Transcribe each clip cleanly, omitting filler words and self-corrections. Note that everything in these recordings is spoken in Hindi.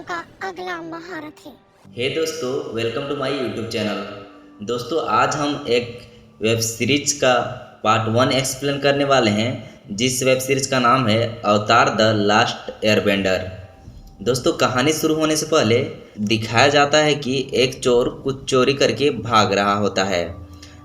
का अगला महारथ है। हे दोस्तों, welcome to my YouTube channel. दोस्तों, आज हम एक वेब सीरीज का पार्ट 1 एक्सप्लेन करने वाले हैं, जिस वेब सीरीज का नाम है अवतार द लास्ट एयरबेंडर। दोस्तों, कहानी शुरू होने से पहले दिखाया जाता है कि एक चोर कुछ चोरी करके भाग रहा होता है,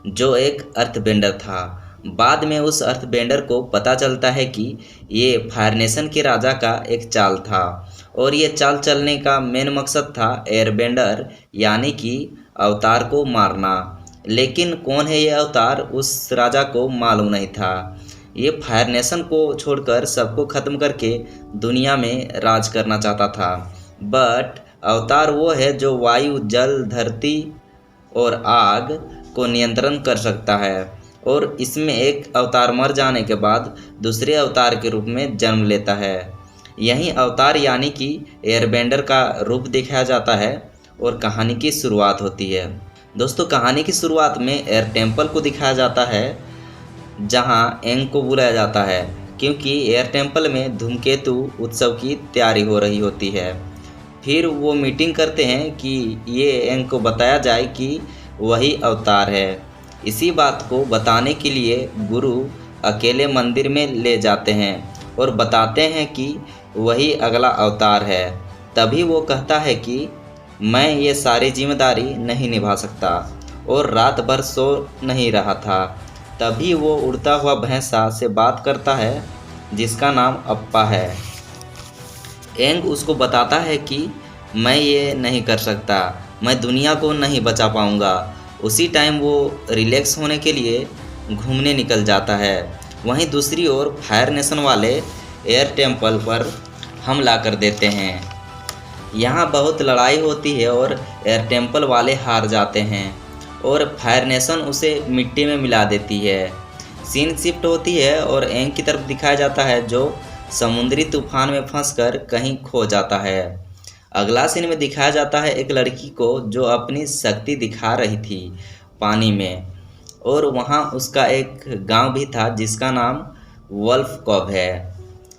जो एक अर्थबेंडर था। बाद में उस अर्थबेंडर को पता चलता है कि ये फायर नेशन के राजा का एक चाल था, और ये चाल चलने का मेन मकसद था एयरबेंडर यानी कि अवतार को मारना। लेकिन कौन है ये अवतार, उस राजा को मालूम नहीं था। ये फायर नेशन को छोड़कर सबको ख़त्म करके दुनिया में राज करना चाहता था। बट अवतार वो है जो वायु, जल, धरती और आग को नियंत्रण कर सकता है, और इसमें एक अवतार मर जाने के बाद दूसरे अवतार के रूप में जन्म लेता है। यही अवतार यानी कि एयरबेंडर का रूप दिखाया जाता है और कहानी की शुरुआत होती है। दोस्तों, कहानी की शुरुआत में एयर टेम्पल को दिखाया जाता है, जहां एंग को बुलाया जाता है, क्योंकि एयर टेम्पल में धूमकेतु उत्सव की तैयारी हो रही होती है। फिर वो मीटिंग करते हैं कि ये एंग को बताया जाए कि वही अवतार है। इसी बात को बताने के लिए गुरु अकेले मंदिर में ले जाते हैं और बताते हैं कि वही अगला अवतार है। तभी वो कहता है कि मैं ये सारी जिम्मेदारी नहीं निभा सकता, और रात भर सो नहीं रहा था। तभी वो उड़ता हुआ भैंसा से बात करता है, जिसका नाम अप्पा है। एंग उसको बताता है कि मैं ये नहीं कर सकता, मैं दुनिया को नहीं बचा पाऊँगा। उसी टाइम वो रिलैक्स होने के लिए घूमने निकल जाता है। वहीं दूसरी ओर फायर नेशन वाले एयर टेम्पल पर हमला कर देते हैं। यहाँ बहुत लड़ाई होती है और एयर टेम्पल वाले हार जाते हैं, और फायर नेशन उसे मिट्टी में मिला देती है। सीन शिफ्ट होती है और एंग की तरफ दिखाया जाता है, जो समुद्री तूफान में फंसकर कहीं खो जाता है। अगला सीन में दिखाया जाता है एक लड़की को जो अपनी शक्ति दिखा रही थी पानी में, और वहाँ उसका एक गांव भी था जिसका नाम वल्फ कॉव है।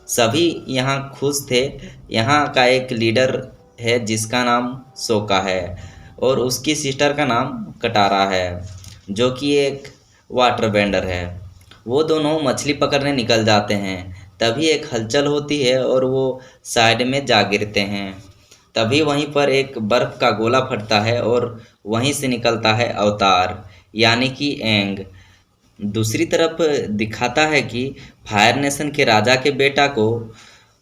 सभी यहाँ खुश थे। यहाँ का एक लीडर है जिसका नाम सोका है, और उसकी सिस्टर का नाम कटारा है, जो कि एक वाटर बेंडर है। वो दोनों मछली पकड़ने निकल जाते हैं। तभी एक हलचल होती है और वो साइड में जा गिरते हैं। तभी वहीं पर एक बर्फ़ का गोला फटता है और वहीं से निकलता है अवतार यानी कि एंग। दूसरी तरफ दिखाता है कि फायर नेशन के राजा के बेटा को,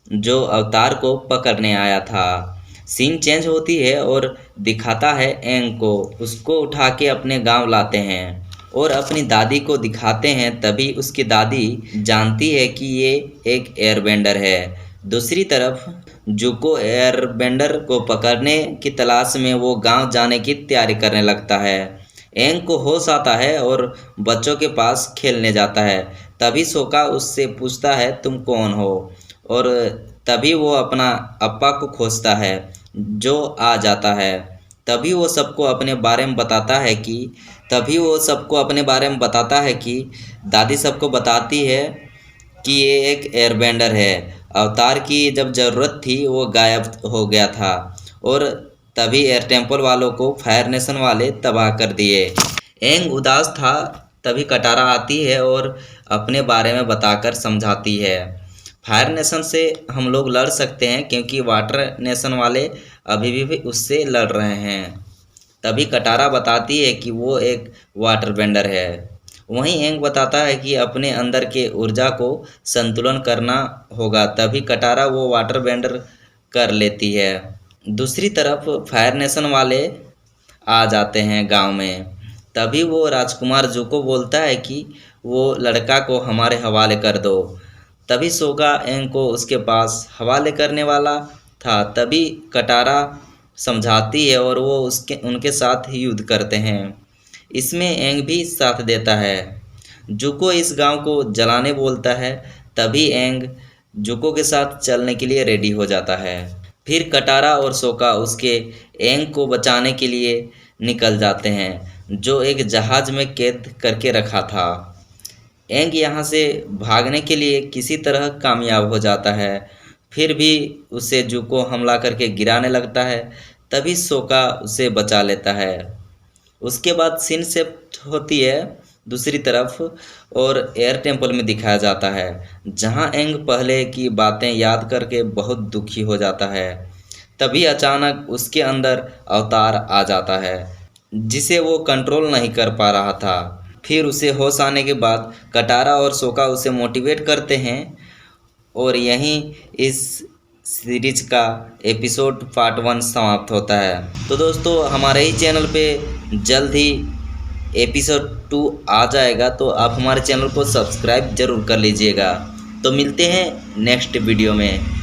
जो अवतार को पकड़ने आया था। सीन चेंज होती है और दिखाता है एंग को। उसको उठा के अपने गांव लाते हैं और अपनी दादी को दिखाते हैं। तभी उसकी दादी जानती है कि ये एक एयरबेंडर है। दूसरी तरफ जुको एयरबेंडर को पकड़ने की तलाश में वो गांव जाने की तैयारी करने लगता है। एंग को होश आता है और बच्चों के पास खेलने जाता है। तभी सोका उससे पूछता है, तुम कौन हो? और तभी वो अपना अप्पा को खोजता है, जो आ जाता है। तभी वो सबको अपने बारे में बताता है कि दादी सबको बताती है कि ये एक एयरबेंडर है। अवतार की जब ज़रूरत थी वो गायब हो गया था, और तभी एयर टेम्पल वालों को फायर नेशन वाले तबाह कर दिए। एंग उदास था। तभी कटारा आती है और अपने बारे में बताकर समझाती है, फायर नेशन से हम लोग लड़ सकते हैं क्योंकि वाटर नेशन वाले अभी भी उससे लड़ रहे हैं। तभी कटारा बताती है कि वो एक वाटर बेंडर है। वहीं एंग बताता है कि अपने अंदर के ऊर्जा को संतुलन करना होगा। तभी कटारा वो वाटर बेंडर कर लेती है। दूसरी तरफ फायर नेशन वाले आ जाते हैं गांव में। तभी वो राजकुमार जुको बोलता है कि वो लड़का को हमारे हवाले कर दो। तभी सोगा एंग को उसके पास हवाले करने वाला था। तभी कटारा समझाती है और वो उनके साथ ही युद्ध करते हैं। इसमें एंग भी साथ देता है। जुको इस गांव को जलाने बोलता है। तभी एंग जुको के साथ चलने के लिए रेडी हो जाता है। फिर कटारा और सोका उसके एंग को बचाने के लिए निकल जाते हैं, जो एक जहाज में कैद करके रखा था। एंग यहाँ से भागने के लिए किसी तरह कामयाब हो जाता है। फिर भी उसे जुको हमला करके गिराने लगता है। तभी सोका उसे बचा लेता है। उसके बाद सीन शिफ्ट होती है दूसरी तरफ और एयर टेम्पल में दिखाया जाता है, जहां एंग पहले की बातें याद करके बहुत दुखी हो जाता है। तभी अचानक उसके अंदर अवतार आ जाता है, जिसे वो कंट्रोल नहीं कर पा रहा था। फिर उसे होश आने के बाद कटारा और सोका उसे मोटिवेट करते हैं और यहीं इस सीरीज का एपिसोड पार्ट 1 समाप्त होता है। तो दोस्तों हमारे ही चैनल पे जल्द ही एपिसोड 2 आ जाएगा, तो आप हमारे चैनल को सब्सक्राइब जरूर कर लीजिएगा। तो मिलते हैं नेक्स्ट वीडियो में।